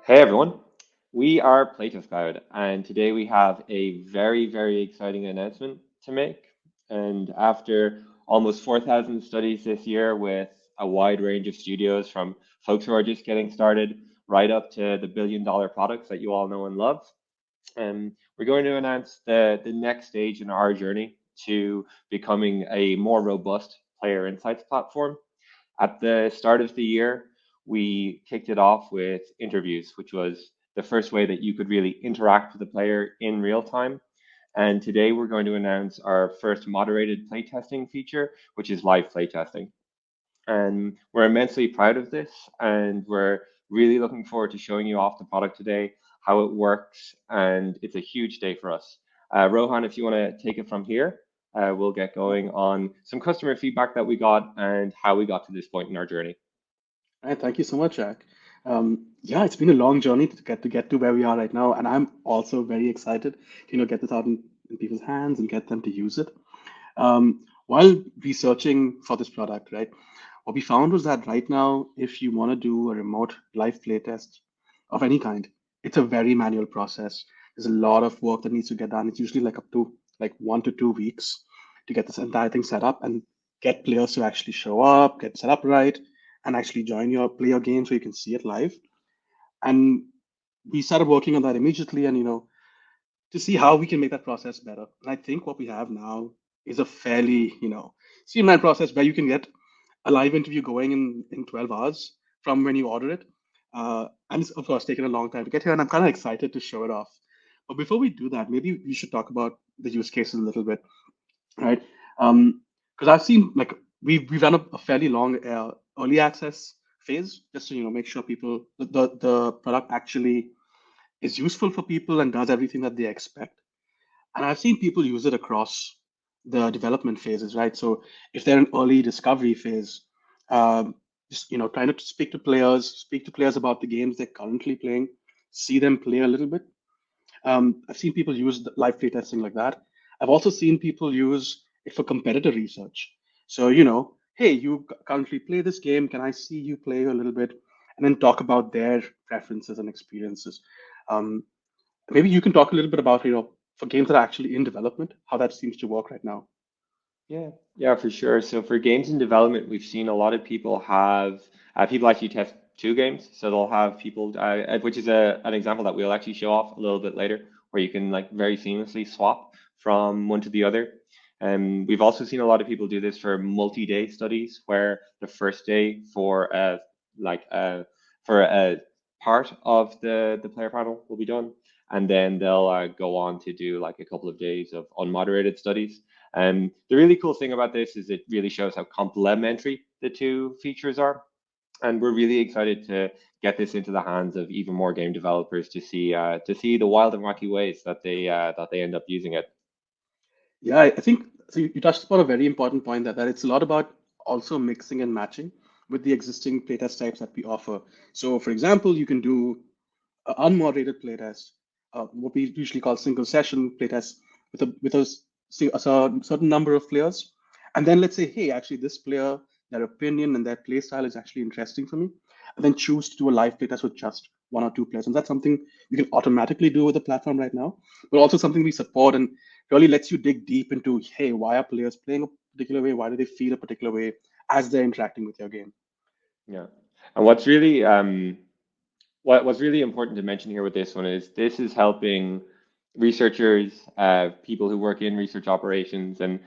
Hey everyone, we are PlaytestCloud, and today we have a very exciting announcement to make. And after almost 4,000 studies this year with a wide range of studios, from folks who are just getting started right up to the billion-dollar products that you all know and love, we're going to announce the next stage in our journey to becoming a more robust player insights platform. At the start of the year, we kicked it off with interviews, which was the first way that you could really interact with the player in real time. And today we're going to announce our first moderated playtesting feature, which is live playtesting. And we're immensely proud of this, and we're really looking forward to showing you off the product today, how it works, and it's a huge day for us. Rohan, if you want to take it from here, we'll get going on some customer feedback that we got and how we got to this point in our journey. All right, thank you so much, Jack. Yeah, it's been a long journey to get to where we are right now, and I'm also very excited to get this out in people's hands and get them to use it. While researching for this product, right, what we found was that right now, if you want to do a remote live playtest of any kind, it's a very manual process. There's a lot of work that needs to get done. It's usually like up to like 1 to 2 weeks to get this entire thing set up and get players to actually show up, get set up right, and actually play your game so you can see it live. And we started working on that immediately, and to see how we can make that process better. And I think what we have now is a fairly, streamlined process where you can get a live interview going in 12 hours from when you order it. And it's, of course, taken a long time to get here, and I'm kind of excited to show it off. But before we do that, maybe we should talk about the use cases a little bit, right? Because I've seen like we've run a fairly long early access phase just to make sure people the product actually is useful for people and does everything that they expect. And I've seen people use it across the development phases, right? So if they're in early discovery phase, just trying to speak to players about the games they're currently playing, see them play a little bit. I've seen people use live playtesting like that. I've also seen people use it for competitor research. So, hey, you currently play this game. Can I see you play a little bit? And then talk about their preferences and experiences. Um, Maybe you can talk a little bit about, for games that are actually in development, how that seems to work right now. Yeah, for sure. So for games in development, we've seen a lot of people have people actually test two games. So they'll have people, which is an example that we'll actually show off a little bit later, where you can like very seamlessly swap from one to the other. And we've also seen a lot of people do this for multi-day studies, where the first day like for a part of the player panel will be done, and then they'll go on to do like a couple of days of unmoderated studies. The really cool thing about this is it really shows how complementary the two features are. And we're really excited to get this into the hands of even more game developers to see the wild and wacky ways that they end up using it. Yeah, I think so. You touched upon a very important point that it's a lot about also mixing and matching with the existing playtest types that we offer. So, for example, you can do an unmoderated playtest, what we usually call single session playtest with a certain number of players, and then let's say, hey, actually, this player, their opinion and their play style is actually interesting for me, and then choose to do a live playtest with just 1 or 2 players, and that's something you can automatically do with the platform right now, but also something we support and really lets you dig deep into, hey, why are players playing a particular way? Why do they feel a particular way as they're interacting with your game? Yeah. And what's really important to mention here with this one is this is helping researchers, people who work in research operations, and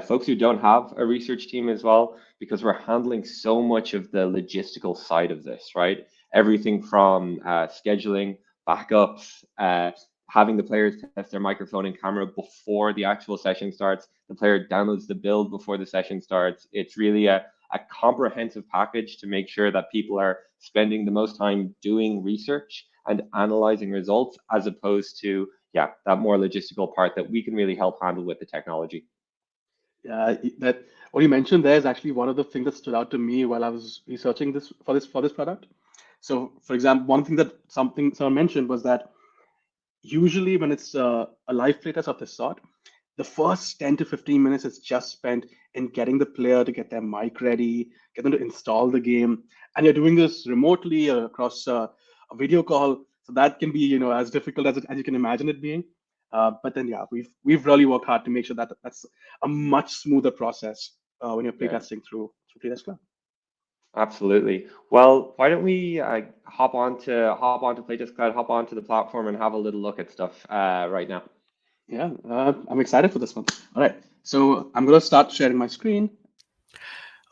folks who don't have a research team as well, because we're handling so much of the logistical side of this, right? Everything from scheduling, backups, having the players test their microphone and camera before the actual session starts. The player downloads the build before the session starts. It's really a comprehensive package to make sure that people are spending the most time doing research and analyzing results as opposed to, yeah, that more logistical part that we can really help handle with the technology. Yeah, that what you mentioned there is actually one of the things that stood out to me while I was researching this product. So, for example, one thing that something someone mentioned was that usually when it's a live playtest of this sort, the first 10 to 15 minutes is just spent in getting the player to get their mic ready, get them to install the game, and you're doing this remotely across a video call. So that can be, as difficult as you can imagine it being. But then, yeah, we've really worked hard to make sure that that's a much smoother process when you're Yeah, playtesting through Playtest Cloud. absolutely. Well, why don't we hop onto Playtest Cloud, hop onto the platform, and have a little look at stuff right now. Yeah, I'm excited for this one. All right, so I'm gonna start sharing my screen.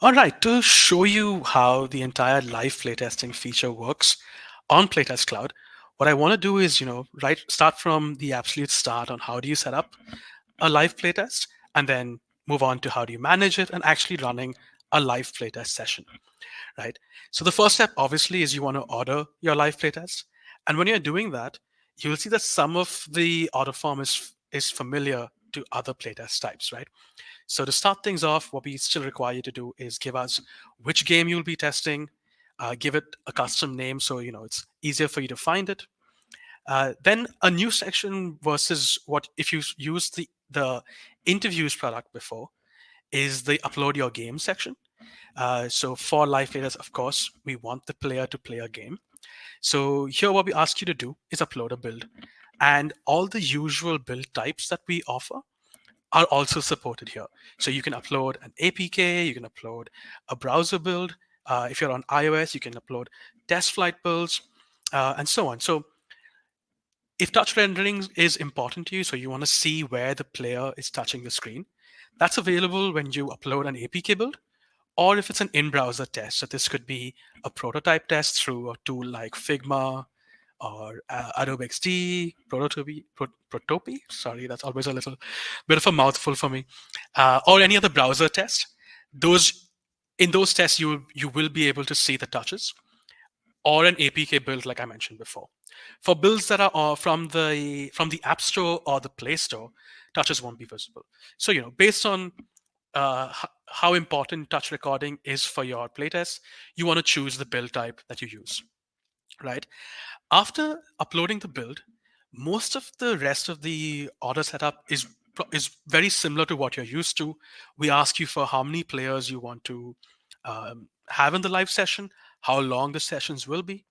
All right, to show you how the entire live playtesting feature works on Playtest Cloud, what I want to do is, start from the absolute start on how do you set up a live playtest, and then move on to how do you manage it and actually running a live playtest session, right? So the first step, obviously, is you want to order your live playtest, and when you're doing that, you will see that some of the order form is familiar to other playtest types, right? So to start things off, what we still require you to do is give us which game you'll be testing, give it a custom name so it's easier for you to find it. Then a new section versus what if you used the interviews product before is the upload your game section. So for live players, of course, we want the player to play a game. So here, what we ask you to do is upload a build, and all the usual build types that we offer are also supported here. So you can upload an APK, you can upload a browser build. If you're on iOS, you can upload test flight builds, and so on. So if touch rendering is important to you, so you want to see where the player is touching the screen, that's available when you upload an APK build, or if it's an in-browser test. So this could be a prototype test through a tool like Figma or Adobe XD, Protopi. Sorry, that's always a little bit of a mouthful for me. Or any other browser test. Those in those tests, you will be able to see the touches, or an APK build, like I mentioned before. For builds that are from the App Store or the Play Store, touches won't be visible. So based on how important touch recording is for your playtest, you want to choose the build type that you use, right? After uploading the build, most of the rest of the order setup is very similar to what you're used to. We ask you for how many players you want to have in the live session, how long the sessions will be,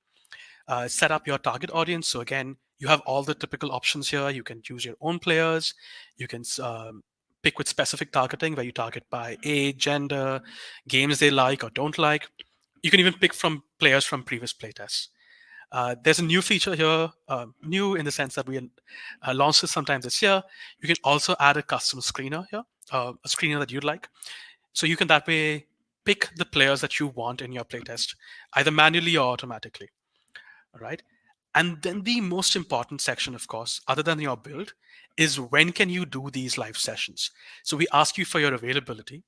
set up your target audience. So again, you have all the typical options here. You can choose your own players. You can pick with specific targeting where you target by age, gender, games they like or don't like. You can even pick from players from previous playtests. There's a new feature here, new in the sense that we launched this sometime this year. You can also add a custom screener here, a screener that you'd like. So you can that way pick the players that you want in your playtest, either manually or automatically. All right. And then the most important section, of course, other than your build, is when can you do these live sessions? So we ask you for your availability,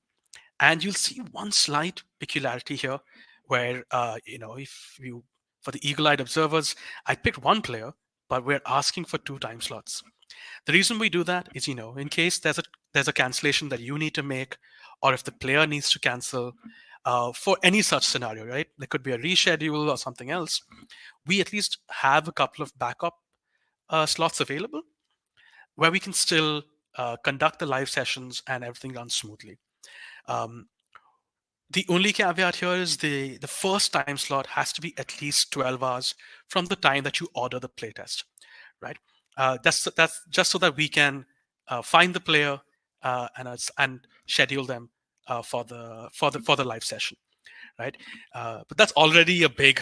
and you'll see one slight peculiarity here where, if you, for the eagle-eyed observers, I picked one player, but we're asking for 2 time slots. The reason we do that is, in case there's a cancellation that you need to make, or if the player needs to cancel for any such scenario, right? There could be a reschedule or something else. We at least have a couple of backup slots available where we can still conduct the live sessions and everything runs smoothly. Um, the only caveat here is the first time slot has to be at least 12 hours from the time that you order the playtest, right? That's just so that we can find the player and schedule them for the live session, right? But that's already a big,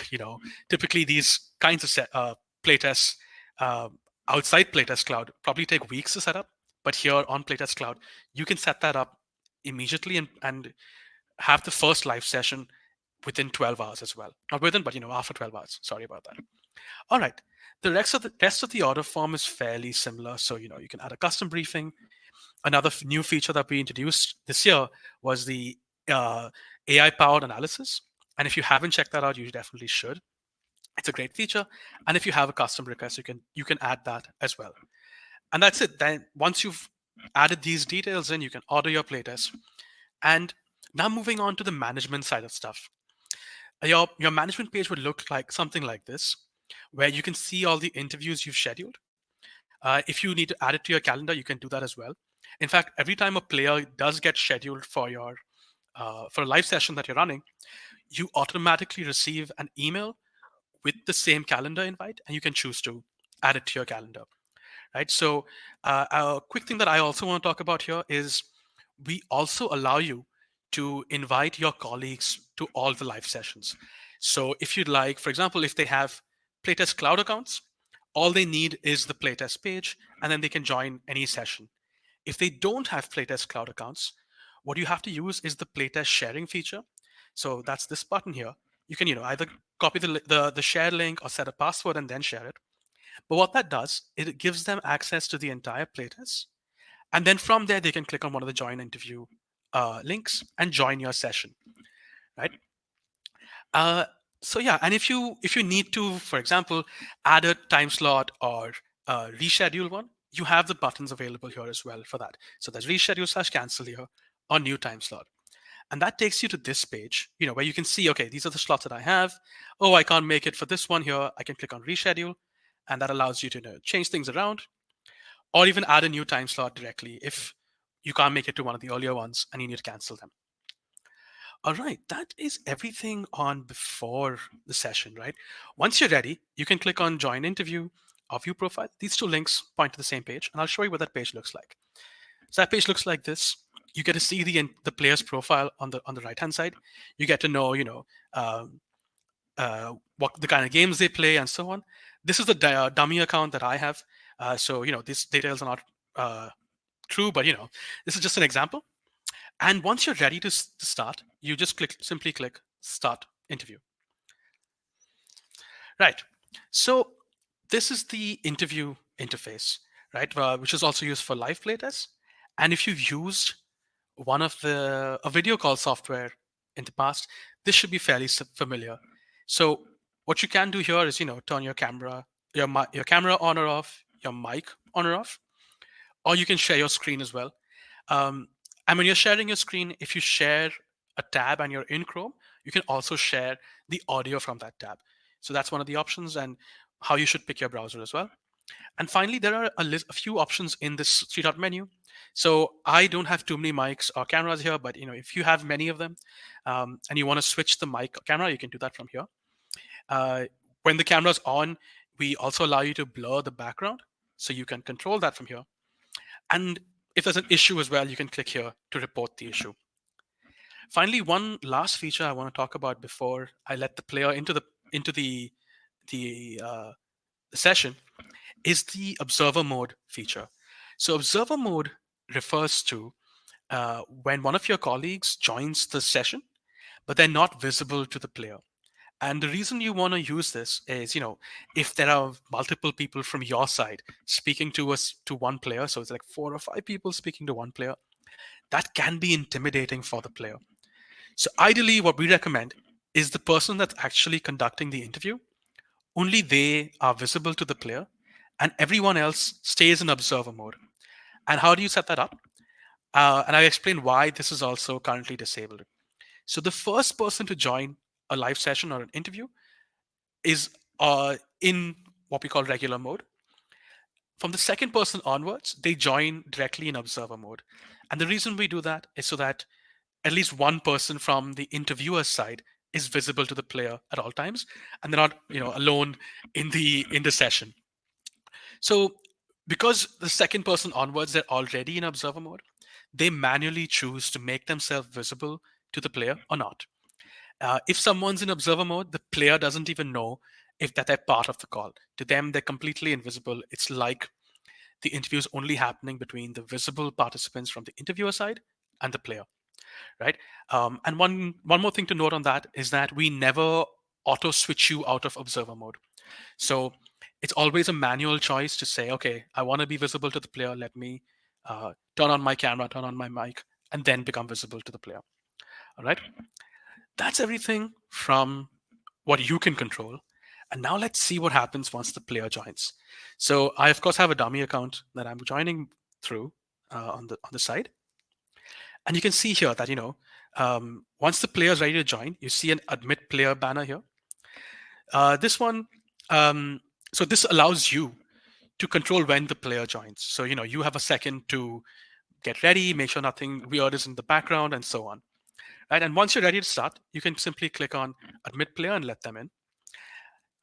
typically these kinds of playtests uh, outside Playtest Cloud probably take weeks to set up, but here on Playtest Cloud, you can set that up immediately and have the first live session within 12 hours as well. Not within, but after 12 hours. Sorry about that. All right. The rest of the order form is fairly similar. So you can add a custom briefing. Another new feature that we introduced this year was the uh, AI powered analysis. And if you haven't checked that out, you definitely should. It's a great feature. And if you have a custom request, you can add that as well. And that's it. Then once you've added these details in, you can order your playtest. And now moving on to the management side of stuff. Your management page would look like something like this, where you can see all the interviews you've scheduled. If you need to add it to your calendar, you can do that as well. In fact, every time a player does get scheduled for a live session that you're running, you automatically receive an email with the same calendar invite, and you can choose to add it to your calendar, right? So a quick thing that I also want to talk about here is we also allow you to invite your colleagues to all the live sessions. So if you'd like, for example, if they have Playtest Cloud accounts, all they need is the Playtest page, and then they can join any session. If they don't have Playtest Cloud accounts, what you have to use is the Playtest sharing feature. So that's this button here. You can, either copy the share link or set a password and then share it. But what that does, it gives them access to the entire playtest. And then from there, they can click on one of the join interview links and join your session, right? Uh, so yeah, and if you need to, for example, add a time slot or reschedule one, you have the buttons available here as well for that. So there's reschedule/cancel here or new time slot. And that takes you to this page, where you can see, okay, these are the slots that I have. Oh, I can't make it for this one here. I can click on reschedule, and that allows you to change things around or even add a new time slot directly if you can't make it to one of the earlier ones and you need to cancel them. All right, that is everything on before the session, right? Once you're ready, you can click on join interview or view profile. These two links point to the same page, and I'll show you what that page looks like. So that page looks like this. You get to see the player's profile on the right hand side. You get to know, um, what the kind of games they play and so on. This is the dummy account that I have. So these details are not true, but this is just an example. And once you're ready to start, you just simply click start interview. Right. So this is the interview interface, right? Which is also used for live playtests. And if you've used one of a video call software in the past, this should be fairly familiar. So what you can do here is, turn your camera on or off, your mic on or off, or you can share your screen as well. And when you're sharing your screen, if you share a tab and you're in Chrome, you can also share the audio from that tab. So that's one of the options and how you should pick your browser as well. And finally, there are a few options in this three-dot menu. So I don't have too many mics or cameras here, but if you have many of them and you want to switch the mic or camera, you can do that from here. When the camera's on, we also allow you to blur the background, so you can control that from here. And if there's an issue as well, you can click here to report the issue. Finally, one last feature I want to talk about before I let the player into the session is the observer mode feature. So observer mode refers to when one of your colleagues joins the session, but they're not visible to the player. And the reason you want to use this is, if there are multiple people from your side speaking to one player, so it's like 4 or 5 people speaking to one player, that can be intimidating for the player. So ideally, what we recommend is the person that's actually conducting the interview, only they are visible to the player, and everyone else stays in observer mode. And how do you set that up? And I'll explain why this is also currently disabled. So the first person to join a live session or an interview is in what we call regular mode. From the second person onwards, they join directly in observer mode. And the reason we do that is so that at least one person from the interviewer's side is visible to the player at all times, and they're not, alone in the session. So because the second person onwards, they're already in observer mode, they manually choose to make themselves visible to the player or not. If someone's in observer mode, the player doesn't even know if that they're part of the call. To them, they're completely invisible. It's like the interview is only happening between the visible participants from the interviewer side and the player, right? And one more thing to note on that is that we never auto switch you out of observer mode. So it's always a manual choice to say, okay, I want to be visible to the player. Let me turn on my camera, turn on my mic, and then become visible to the player. All right. That's everything from what you can control. And now let's see what happens once the player joins. So I, of course, have a dummy account that I'm joining through on the side. And you can see here that, once the player is ready to join, you see an admit player banner here. This one, so this allows you to control when the player joins. So, you have a second to get ready, make sure nothing weird is in the background, and so on. Right? And once you're ready to start, you can simply click on admit player and let them in.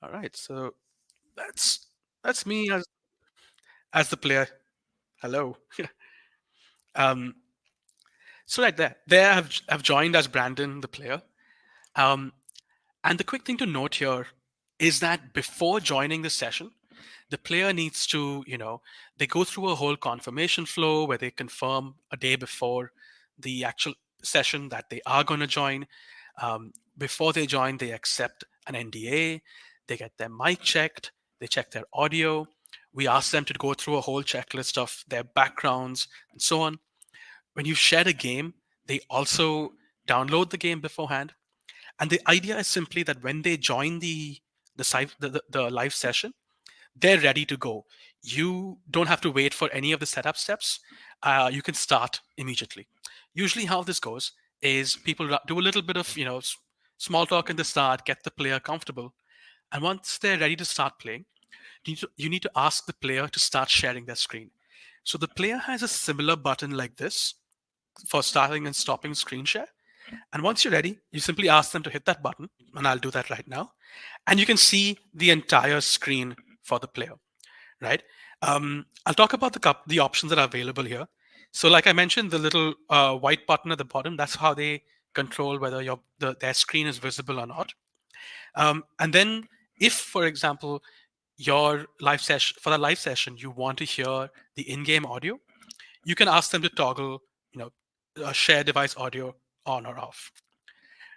All right, so that's that's me as the player. Hello. um, so right there I've joined as Brandon, the player. Um, and the quick thing to note here is that before joining the session, the player needs to, they go through a whole confirmation flow where they confirm a day before the actual session that they are going to join. Before they join, they accept an NDA, they get their mic checked, they check their audio. We ask them to go through a whole checklist of their backgrounds and so on. When you've shared a game, they also download the game beforehand. And the idea is simply that when they join the live session, they're ready to go. You don't have to wait for any of the setup steps. You can start immediately. Usually, how this goes is people do a little bit of small talk in the start, get the player comfortable, and once they're ready to start playing, you need to ask the player to start sharing their screen. So the player has a similar button like this for starting and stopping screen share. And once you're ready, you simply ask them to hit that button, and I'll do that right now. And you can see the entire screen for the player, right? I'll talk about the options that are available here. So, like I mentioned, the little white button at the bottom, that's how they control whether their screen is visible or not. And then, if, for example, your live session for the live session, you want to hear the in-game audio, you can ask them to toggle, share device audio on or off.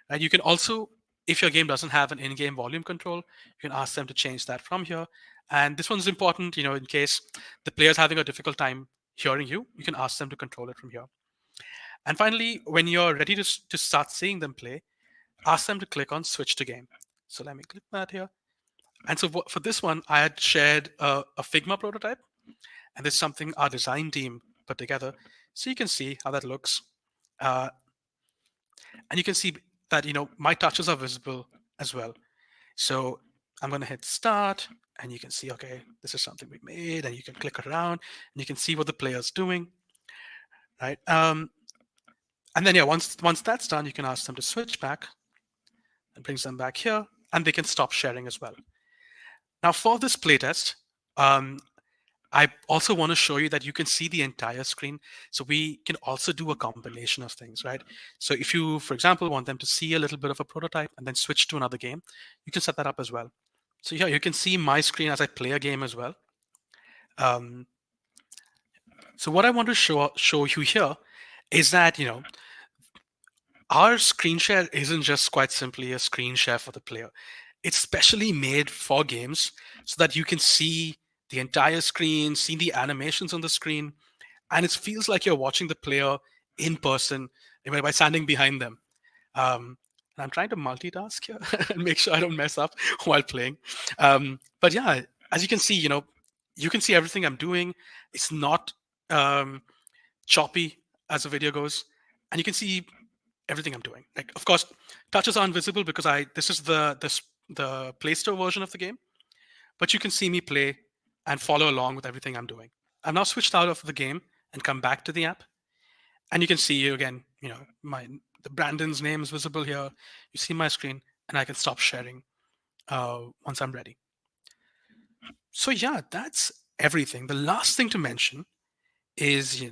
And you can also, if your game doesn't have an in-game volume control, you can ask them to change that from here. And this one's important, in case the player's having a difficult time hearing you, you can ask them to control it from here. And finally, when you're ready to start seeing them play, ask them to click on switch to game. So let me click that here. And so for this one, I had shared a Figma prototype, and this is something our design team put together. So you can see how that looks. Uh, and you can see that my touches are visible as well. So I'm going to hit start, and you can see, okay, this is something we made, and you can click around and you can see what the player's doing, right? And then, yeah, once that's done, you can ask them to switch back. It brings them back here, and they can stop sharing as well. Now for this playtest, um, I also want to show you that you can see the entire screen. So we can also do a combination of things, right? So if you, for example, want them to see a little bit of a prototype and then switch to another game, you can set that up as well. So yeah, you can see my screen as I play a game as well. Um, so what I want to show you here is that our screen share isn't just quite simply a screen share for the player. It's specially made for games so that you can see the entire screen, see the animations on the screen, and it feels like you're watching the player in person by standing behind them. And I'm trying to multitask here and make sure I don't mess up while playing. But yeah, as you can see, you can see everything I'm doing. It's not um, choppy as the video goes, and you can see everything I'm doing. Like, of course, touches aren't visible because this is the Play Store version of the game, but you can see me play and follow along with everything I'm doing. I've now switched out of the game and come back to the app, and you can see again, the Brandon's name is visible here. You see my screen, and I can stop sharing once I'm ready. So yeah, that's everything. The last thing to mention is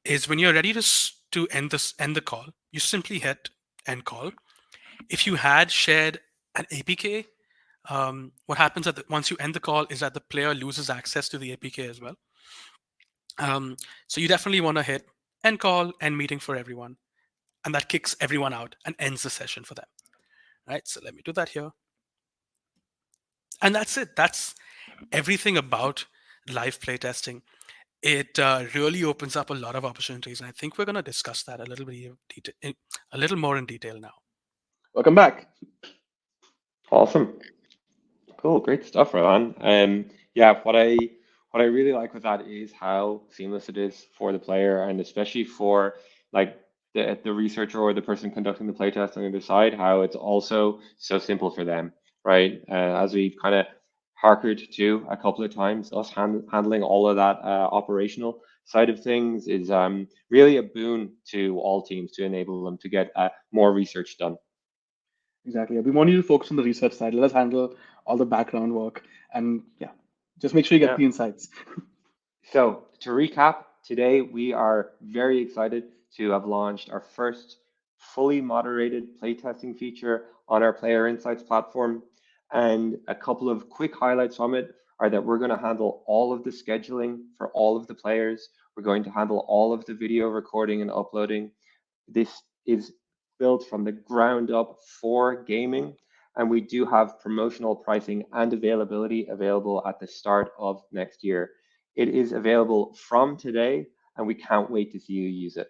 is when you're ready to end the call, you simply hit end call. If you had shared an APK, what happens once you end the call is that the player loses access to the APK as well. So you definitely want to hit end call, end meeting for everyone, and that kicks everyone out and ends the session for them. Right. So let me do that here, and that's it. That's everything about live playtesting. It really opens up a lot of opportunities, and I think we're going to discuss that a little more in detail now. Welcome back. Awesome. Cool, great stuff, Rohan. Yeah, what I really like with that is how seamless it is for the player, and especially for like the researcher or the person conducting the playtest on the other side, how it's also so simple for them, right? As we've kind of harkered to a couple of times, us handling all of that operational side of things is really a boon to all teams to enable them to get more research done. Exactly. We want you to focus on the research side. Let us handle all the background work, and yeah, just make sure you get Yeah. the insights. So to recap, today we are very excited to have launched our first fully moderated playtesting feature on our Player Insights platform. And a couple of quick highlights from it are that we're going to handle all of the scheduling for all of the players. We're going to handle all of the video recording and uploading. This is built from the ground up for gaming, and we do have promotional pricing and availability available at the start of next year. It is available from today, and we can't wait to see you use it.